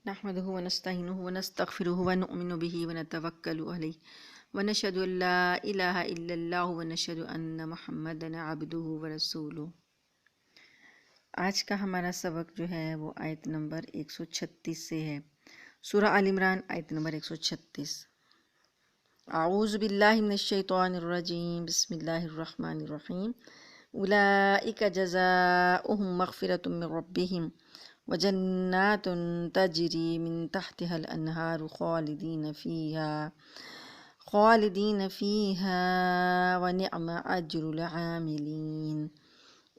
نحمده ونستعينه ونستغفره ونؤمن به ونتوكل عليه ونشهد أن لا إله إلا الله ونشهد أن محمدا عبده ورسوله۔ آج کا ہمارا سبق جو ہے وہ آیت نمبر 136 سے ہے، سورہ آل عمران آیت نمبر 136۔ اعوذ باللہ من الشیطان الرجیم، بسم اللہ الرحمن الرحیم۔ اولئک جزاؤہم مغفرۃ من ربہم وجنات تجری من تحتها الانہار خالدین فیہا ونعم اجر العاملین۔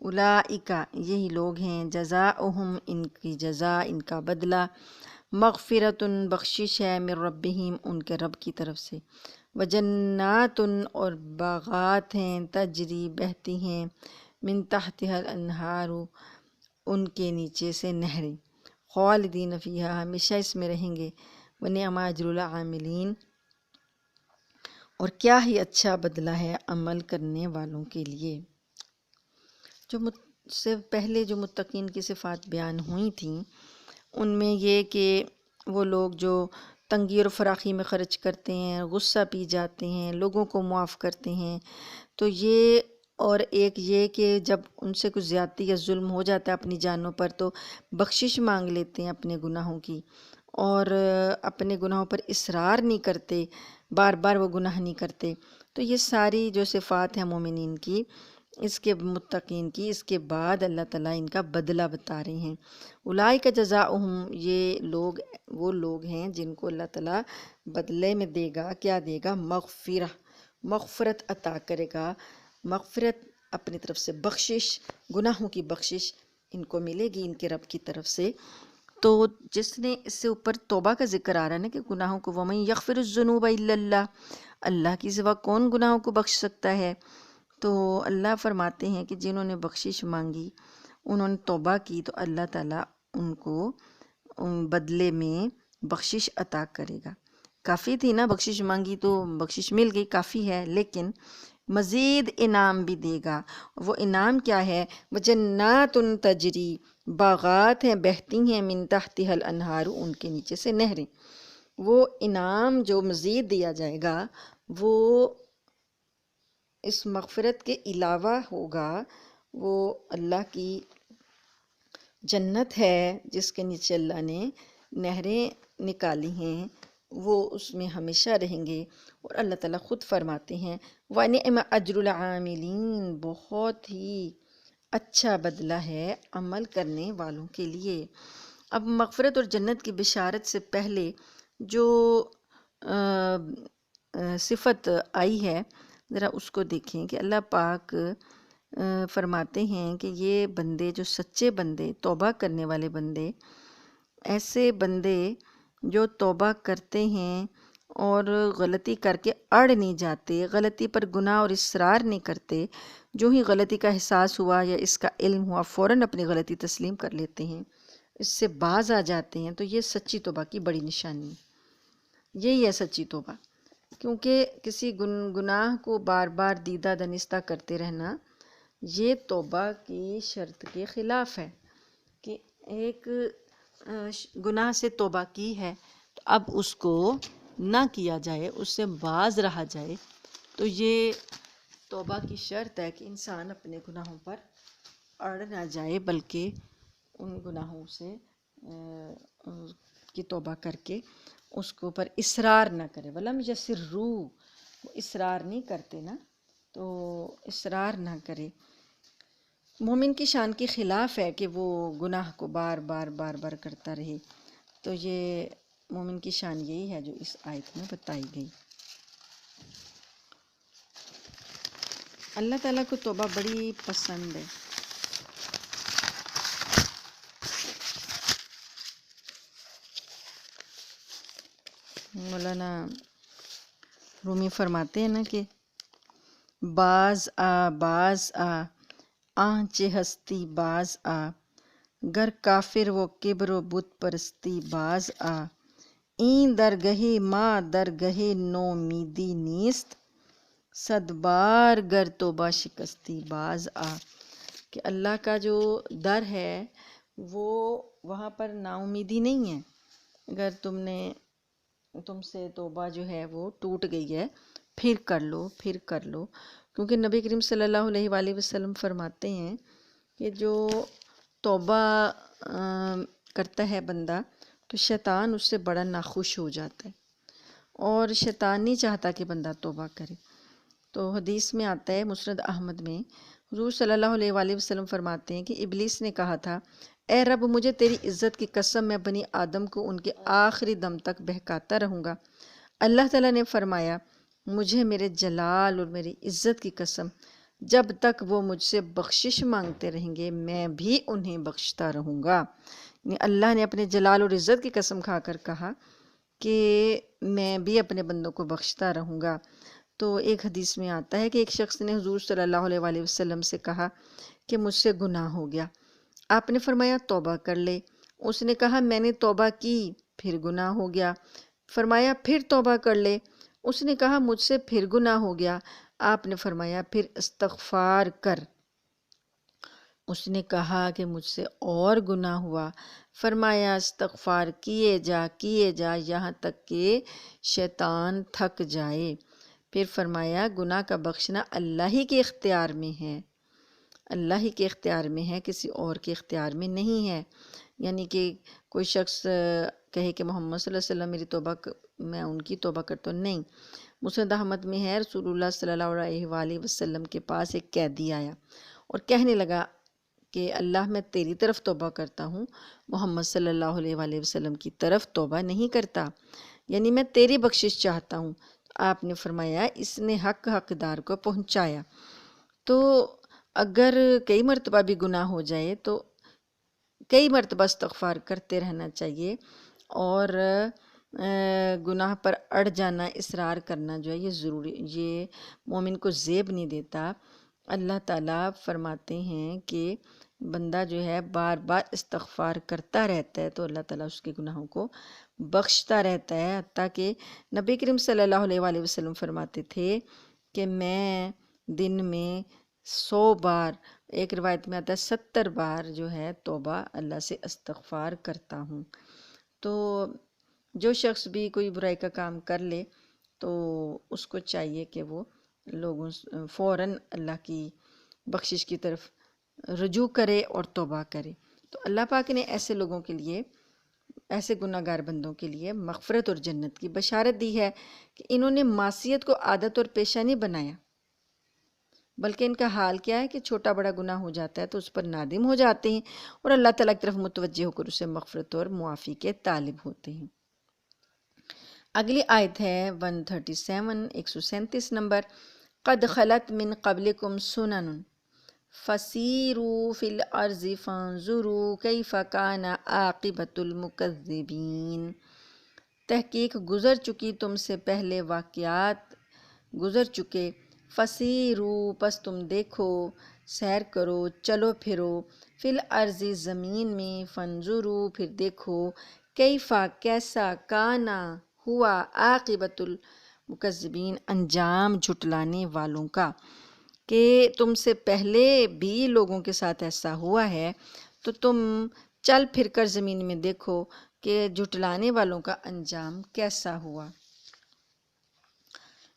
اولئک یہی لوگ ہیں، جزاؤہم ان کی جزا، ان کا بدلہ، مغفرۃ بخشش ہے، من ربہم ان کے رب کی طرف سے، وجنات اور باغات ہیں، تجری بہتی ہیں، من تحتها الانہار ان کے نیچے سے نہریں، خالدین فیہا ہمیشہ اس میں رہیں گے، ونعم اجر العاملین اور کیا ہی اچھا بدلہ ہے عمل کرنے والوں کے لیے۔ جو سے پہلے جو متقین کی صفات بیان ہوئی تھیں ان میں یہ کہ وہ لوگ جو تنگی اور فراخی میں خرچ کرتے ہیں، غصہ پی جاتے ہیں، لوگوں کو معاف کرتے ہیں، تو یہ اور ایک یہ کہ جب ان سے کچھ زیادتی یا ظلم ہو جاتا ہے اپنی جانوں پر تو بخشش مانگ لیتے ہیں اپنے گناہوں کی، اور اپنے گناہوں پر اصرار نہیں کرتے، بار بار وہ گناہ نہیں کرتے۔ تو یہ ساری جو صفات ہیں مومنین کی، اس کے متقین کی، اس کے بعد اللہ تعالیٰ ان کا بدلہ بتا رہے ہیں۔ اولئک جزاؤہم، یہ لوگ وہ لوگ ہیں جن کو اللہ تعالیٰ بدلے میں دے گا، کیا دے گا؟ مغفرت عطا کرے گا، مغفرت اپنی طرف سے، بخشش، گناہوں کی بخشش ان کو ملے گی ان کے رب کی طرف سے۔ تو جس نے اس سے اوپر توبہ کا ذکر آ رہا ہے نا کہ گناہوں کو، وَمَن يَغْفِرُ الذُّنُوبَ إِلَّا اللَّهُ، اللہ کی سوا کون گناہوں کو بخش سکتا ہے؟ تو اللہ فرماتے ہیں کہ جنہوں نے بخشش مانگی، انہوں نے توبہ کی، تو اللہ تعالیٰ ان کو بدلے میں بخشش عطا کرے گا۔ کافی تھی نا، بخشش مانگی تو بخشش مل گئی، کافی ہے، لیکن مزید انعام بھی دے گا۔ وہ انعام کیا ہے؟ وجنات تجری، باغات ہیں، بہتی ہیں، من تحتها الانہار ان کے نیچے سے نہریں۔ وہ انعام جو مزید دیا جائے گا وہ اس مغفرت کے علاوہ ہوگا، وہ اللہ کی جنت ہے جس کے نیچے اللہ نے نہریں نکالی ہیں، وہ اس میں ہمیشہ رہیں گے۔ اور اللہ تعالیٰ خود فرماتے ہیں وَنِعْمَ أَجْرُ الْعَامِلِينَ، بہت ہی اچھا بدلہ ہے عمل کرنے والوں کے لیے۔ اب مغفرت اور جنت کی بشارت سے پہلے جو صفت آئی ہے ذرا اس کو دیکھیں کہ اللہ پاک فرماتے ہیں کہ یہ بندے جو سچے بندے، توبہ کرنے والے بندے، ایسے بندے جو توبہ کرتے ہیں اور غلطی کر کے اڑ نہیں جاتے، غلطی پر گناہ اور اصرار نہیں کرتے، جو ہی غلطی کا احساس ہوا یا اس کا علم ہوا فوراً اپنی غلطی تسلیم کر لیتے ہیں، اس سے باز آ جاتے ہیں، تو یہ سچی توبہ کی بڑی نشانی ہے۔ یہی ہے سچی توبہ، کیونکہ کسی گناہ کو بار بار دیدہ دنستہ کرتے رہنا یہ توبہ کی شرط کے خلاف ہے، کہ ایک گناہ سے توبہ کی ہے تو اب اس کو نہ کیا جائے، اس سے باز رہا جائے، تو یہ توبہ کی شرط ہے کہ انسان اپنے گناہوں پر اڑ نہ جائے بلکہ ان گناہوں سے کی توبہ کر کے اس کو پر اصرار نہ کرے۔ وَلَمْ يَصِرُّوا، وہ اصرار نہیں کرتے نا، تو اصرار نہ کرے۔ مومن کی شان کے خلاف ہے کہ وہ گناہ کو بار بار کرتا رہے، تو یہ مومن کی شان یہی ہے جو اس آیت میں بتائی گئی۔ اللہ تعالیٰ کو توبہ بڑی پسند ہے۔ مولانا رومی فرماتے ہیں نا کہ باز آ آنچ ہستی باز آ، گر کافر و کبر و بت پرستی باز آ، این درگہے ما درگہے نومیدی نیست، صد بار گر توبہ شکستی باز آ، کہ اللہ کا جو در ہے وہ وہاں پر نا امیدی نہیں ہے، اگر تم سے توبہ جو ہے وہ ٹوٹ گئی ہے، پھر کر لو، پھر کر لو، کیونکہ نبی کریم صلی اللہ علیہ وآلہ وسلم فرماتے ہیں کہ جو توبہ کرتا ہے بندہ تو شیطان اس سے بڑا ناخوش ہو جاتا ہے، اور شیطان نہیں چاہتا کہ بندہ توبہ کرے۔ تو حدیث میں آتا ہے مسند احمد میں، حضور صلی اللہ علیہ وآلہ وسلم فرماتے ہیں کہ ابلیس نے کہا تھا، اے رب مجھے تیری عزت کی قسم میں بنی آدم کو ان کے آخری دم تک بہکاتا رہوں گا۔ اللہ تعالیٰ نے فرمایا، مجھے میرے جلال اور میری عزت کی قسم، جب تک وہ مجھ سے بخشش مانگتے رہیں گے میں بھی انہیں بخشتا رہوں گا۔ یعنی اللہ نے اپنے جلال اور عزت کی قسم کھا کر کہا کہ میں بھی اپنے بندوں کو بخشتا رہوں گا۔ تو ایک حدیث میں آتا ہے کہ ایک شخص نے حضور صلی اللہ علیہ وآلہ وسلم سے کہا کہ مجھ سے گناہ ہو گیا۔ آپ نے فرمایا توبہ کر لے۔ اس نے کہا میں نے توبہ کی، پھر گناہ ہو گیا۔ فرمایا پھر توبہ کر لے۔ اس نے کہا مجھ سے پھر گناہ ہو گیا۔ آپ نے فرمایا پھر استغفار کر۔ اس نے کہا کہ مجھ سے اور گناہ ہوا۔ فرمایا استغفار کیے جا یہاں تک کہ شیطان تھک جائے۔ پھر فرمایا گناہ کا بخشنا اللہ ہی کے اختیار میں ہے، اللہ ہی کے اختیار میں ہے، کسی اور کے اختیار میں نہیں ہے۔ یعنی کہ کوئی شخص کہے کہ محمد صلی اللہ علیہ وسلم میری توبہ میں ان کی توبہ کرتا ہوں، نہیں۔ مسند احمد میں ہے رسول اللہ صلی اللہ علیہ وآلہ وسلم کے پاس ایک قیدی آیا اور کہنے لگا کہ اللہ میں تیری طرف توبہ کرتا ہوں، محمد صلی اللہ علیہ وآلہ وسلم کی طرف توبہ نہیں کرتا، یعنی میں تیری بخشش چاہتا ہوں۔ آپ نے فرمایا اس نے حقدار کو پہنچایا۔ تو اگر کئی مرتبہ بھی گناہ ہو جائے تو کئی مرتبہ استغفار کرتے رہنا چاہیے، اور گناہ پر اڑ جانا، اصرار کرنا جو ہے یہ ضروری، یہ مومن کو زیب نہیں دیتا۔ اللہ تعالیٰ فرماتے ہیں کہ بندہ جو ہے بار بار استغفار کرتا رہتا ہے تو اللہ تعالیٰ اس کے گناہوں کو بخشتا رہتا ہے، حتیٰ کہ نبی کریم صلی اللہ علیہ وآلہ وسلم فرماتے تھے کہ میں دن میں 100 بار، ایک روایت میں آتا ہے 70 بار جو ہے توبہ اللہ سے استغفار کرتا ہوں۔ تو جو شخص بھی کوئی برائی کا کام کر لے تو اس کو چاہیے کہ وہ لوگوں فوراً اللہ کی بخشش کی طرف رجوع کرے اور توبہ کرے۔ تو اللہ پاک نے ایسے لوگوں کے لیے، ایسے گناہ گار بندوں کے لیے مغفرت اور جنت کی بشارت دی ہے کہ انہوں نے معصیت کو عادت اور پیشہ نہیں بنایا، بلکہ ان کا حال کیا ہے کہ چھوٹا بڑا گناہ ہو جاتا ہے تو اس پر نادم ہو جاتے ہیں اور اللہ تعالیٰ کی طرف متوجہ ہو کر اسے مغفرت اور معافی کے طالب ہوتے ہیں۔ اگلی آیت ہے 137، 137 نمبر، قد خلت من قبلکم سنن فسیروا فی الارض فانظروا کیف کان عاقبۃ المکذبین۔ تحقیق گزر چکی تم سے پہلے واقعات گزر چکے، فسیروا پس تم دیکھو، سیر کرو، چلو پھرو، فی الارض زمین میں، فانظروا پھر دیکھو، کیفا کیسا، کانا ہوا، عاقبۃ المکذبین انجام جھٹلانے والوں کا، کہ تم سے پہلے بھی لوگوں کے ساتھ ایسا ہوا ہے تو تم چل پھر کر زمین میں دیکھو کہ جھٹلانے والوں کا انجام کیسا ہوا۔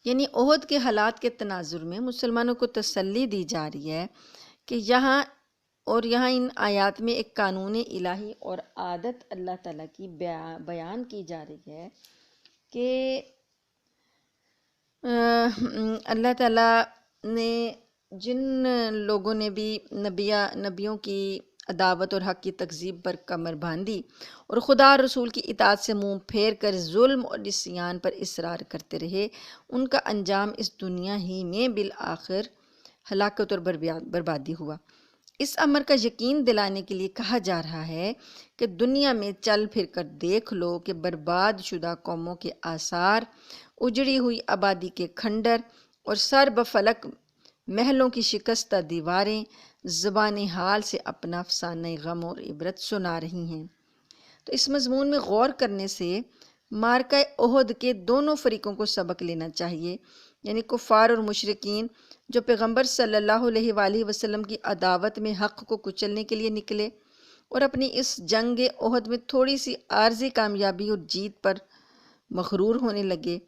یعنی احد کے حالات کے تناظر میں مسلمانوں کو تسلی دی جا رہی ہے کہ یہاں ان آیات میں ایک قانون الہی اور عادت اللہ تعالیٰ کی بیان کی جا رہی ہے کہ اللہ تعالیٰ نے جن لوگوں نے بھی نبیوں کی عداوت اور حق کی تکذیب پر کمر باندھی اور خدا اور رسول کی اطاعت سے منہ پھیر کر ظلم اور عصیان پر اصرار کرتے رہے، ان کا انجام اس دنیا ہی میں بالآخر ہلاکت اور بربادی ہوا۔ اس امر کا یقین دلانے کے لیے کہا جا رہا ہے کہ دنیا میں چل پھر کر دیکھ لو کہ برباد شدہ قوموں کے آثار، اجڑی ہوئی آبادی کے کھنڈر اور سر بفلک محلوں کی شکستہ دیواریں زبان حال سے اپنا افسانہ غم اور عبرت سنا رہی ہیں۔ تو اس مضمون میں غور کرنے سے معرکہ احد کے دونوں فریقوں کو سبق لینا چاہیے، یعنی کفار اور مشرکین جو پیغمبر صلی اللہ علیہ وآلہ وسلم کی عداوت میں حق کو کچلنے کے لیے نکلے، اور اپنی اس جنگ احد میں تھوڑی سی عارضی کامیابی اور جیت پر مغرور ہونے لگے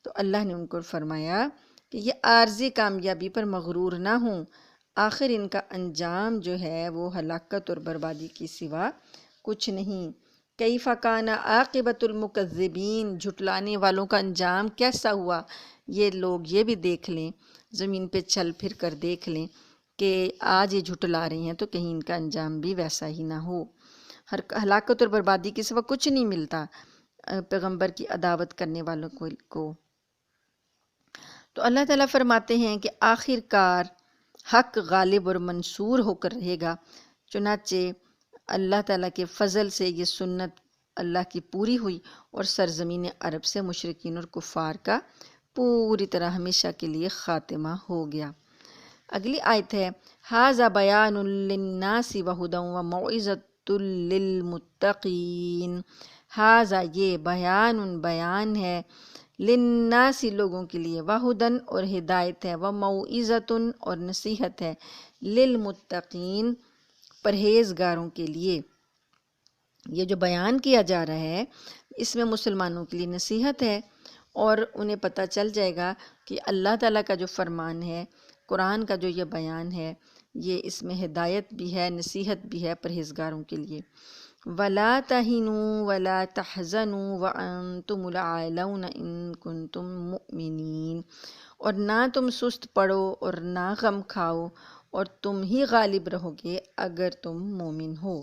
تو اللہ نے ان کو فرمایا کہ یہ عارضی کامیابی پر مغرور نہ ہوں، آخر ان کا انجام جو ہے وہ ہلاکت اور بربادی کی سوا کچھ نہیں۔ کیف کان عاقبۃ المکذبین، جھٹلانے والوں کا انجام کیسا ہوا، یہ لوگ یہ بھی دیکھ لیں، زمین پہ چل پھر کر دیکھ لیں کہ آج یہ جھٹلا رہے ہیں تو کہیں ان کا انجام بھی ویسا ہی نہ ہو۔ ہلاکت اور بربادی کے سوا کچھ نہیں ملتا پیغمبر کی عداوت کرنے والوں کو۔ تو اللہ تعالیٰ فرماتے ہیں کہ آخر کار حق غالب اور منصور ہو کر رہے گا۔ چنانچہ اللہ تعالیٰ کے فضل سے یہ سنت اللہ کی پوری ہوئی اور سرزمین عرب سے مشرکین اور کفار کا پوری طرح ہمیشہ کے لیے خاتمہ ہو گیا۔ اگلی آیت ہے ھذا بیان للناس وہدی وموعظۃ للمتقین۔ ھذا یہ بیان ہے للناس لوگوں کے لیے، وہدن اور ہدایت ہے، وموعظۃ اور نصیحت ہے، للمتقین پرہیزگاروں کے لیے۔ یہ جو بیان کیا جا رہا ہے اس میں مسلمانوں کے لیے نصیحت ہے اور انہیں پتہ چل جائے گا کہ اللہ تعالیٰ کا جو فرمان ہے، قرآن کا جو یہ بیان ہے، یہ اس میں ہدایت بھی ہے، نصیحت بھی ہے پرہیزگاروں کے لیے۔ وَلَا تَهِنُوا وَلَا تَحْزَنُوا وَأَنْتُمُ الْأَعْلَوْنَ إِن كُنتُم مُّؤْمِنِينَ، اور نہ تم سست پڑو اور نہ غم کھاؤ اور تم ہی غالب رہو گے اگر تم مومن ہو۔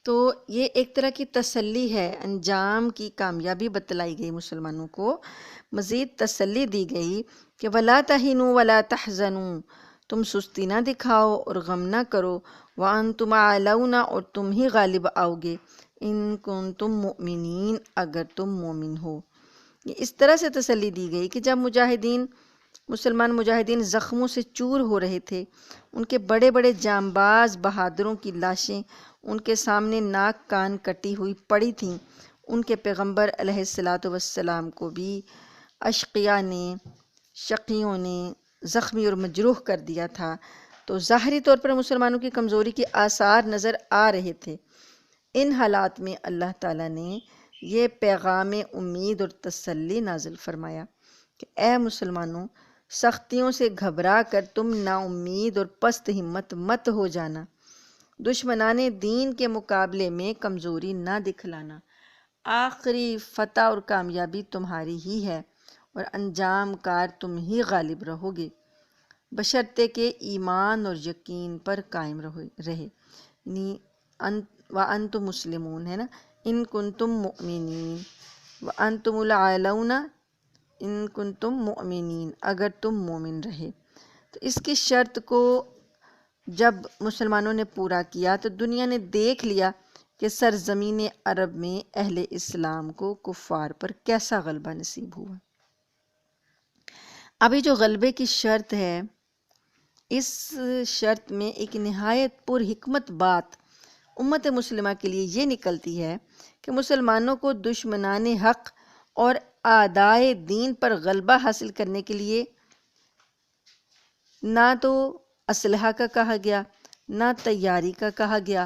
تو یہ ایک طرح کی تسلی ہے، انجام کی کامیابی بتلائی گئی مسلمانوں کو، مزید تسلی دی گئی کہ وَلَا تَهِنُوا وَلَا تَحْزَنُوا، تم سستی نہ دکھاؤ اور غم نہ کرو، وَأَنْتُمْ أَعْلَوْنَ اور تم ہی غالب آؤ گے، إِن كُنتُم مُّؤْمِنِينَ اگر تم مومن ہو۔ یہ اس طرح سے تسلی دی گئی کہ جب مسلمان مجاہدین زخموں سے چور ہو رہے تھے، ان کے بڑے بڑے جانباز بہادروں کی لاشیں ان کے سامنے ناک کان کٹی ہوئی پڑی تھیں، ان کے پیغمبر علیہ السلام کو بھی شقیوں نے زخمی اور مجروح کر دیا تھا، تو ظاہری طور پر مسلمانوں کی کمزوری کے آثار نظر آ رہے تھے۔ ان حالات میں اللہ تعالیٰ نے یہ پیغام امید اور تسلی نازل فرمایا کہ اے مسلمانوں، سختیوں سے گھبرا کر تم نا امید اور پست ہمت مت ہو جانا، دشمنان دین کے مقابلے میں کمزوری نہ دکھلانا، آخری فتح اور کامیابی تمہاری ہی ہے اور انجام کار تم ہی غالب رہو گے، بشرطے کہ ایمان اور یقین پر قائم رہے، یعنی وَأَنْتُمْ مسلمون ہے نا، إِن كُنتُم مُّؤْمِنِينَ وَأَنْتُمُ الْأَعْلَوْنَ إِن كُنتُم مُّؤْمِنِينَ اگر تم مومن رہے۔ تو اس کی شرط کو جب مسلمانوں نے پورا کیا تو دنیا نے دیکھ لیا کہ سرزمین عرب میں اہل اسلام کو کفار پر کیسا غلبہ نصیب ہوا۔ ابھی جو غلبے کی شرط ہے، اس شرط میں ایک نہایت پر حکمت بات امت مسلمہ کے لیے یہ نکلتی ہے کہ مسلمانوں کو دشمنان حق اور اعدائے دین پر غلبہ حاصل کرنے کے لیے نہ تو اسلحہ کا کہا گیا، نہ تیاری کا کہا گیا،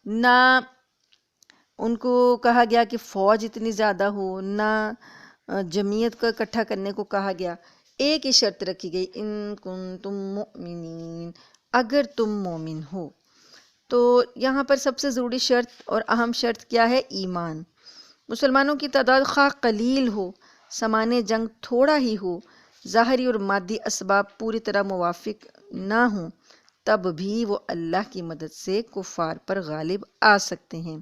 نہ ان کو کہا گیا کہ فوج اتنی زیادہ ہو، نہ جمعیت کو اکٹھا کرنے کو کہا گیا۔ ایک ہی شرط رکھی گئی، ان کنتم مؤمنین اگر تم مومن ہو۔ تو یہاں پر سب سے ضروری شرط اور اہم شرط کیا ہے؟ ایمان۔ مسلمانوں کی تعداد خواہ قلیل ہو، سامان جنگ تھوڑا ہی ہو، ظاہری اور مادی اسباب پوری طرح موافق نہ ہوں، تب بھی وہ اللہ کی مدد سے کفار پر غالب آ سکتے ہیں،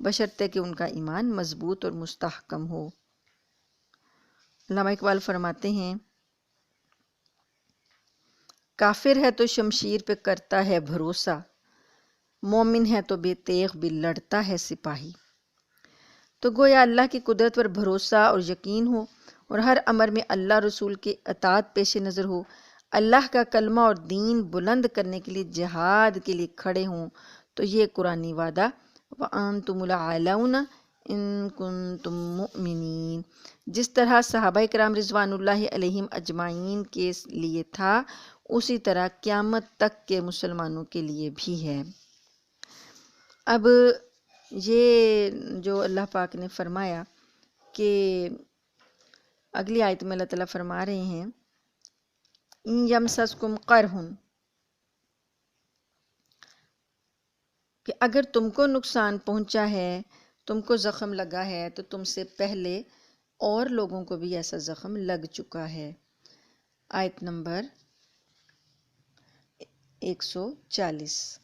بشرطے کہ ان کا ایمان مضبوط اور مستحکم ہو۔ علامہ اقبال فرماتے ہیں، کافر ہے تو شمشیر پہ کرتا ہے بھروسہ، مومن ہے تو بے تیغ بھی لڑتا ہے سپاہی۔ تو گویا اللہ کی قدرت پر بھروسہ اور یقین ہو اور ہر امر میں اللہ رسول کے اطاعت پیش نظر ہو، اللہ کا کلمہ اور دین بلند کرنے کے لیے جہاد کے لیے کھڑے ہوں، تو یہ قرآنی وعدہ وَأَنْتُمُ الْأَعْلَوْنَ إِن كُنتُم مُّؤْمِنِينَ جس طرح صحابہ کرام رضوان اللہ علیہم اجمعین کے لیے تھا، اسی طرح قیامت تک کے مسلمانوں کے لیے بھی ہے۔ اب یہ جو اللہ پاک نے فرمایا کہ اگلی آیت میں اللہ تعالیٰ فرما رہے ہیں ان یمسسکم قرحن، کہ اگر تم کو نقصان پہنچا ہے، تم کو زخم لگا ہے، تو تم سے پہلے اور لوگوں کو بھی ایسا زخم لگ چکا ہے۔ آیت نمبر 140۔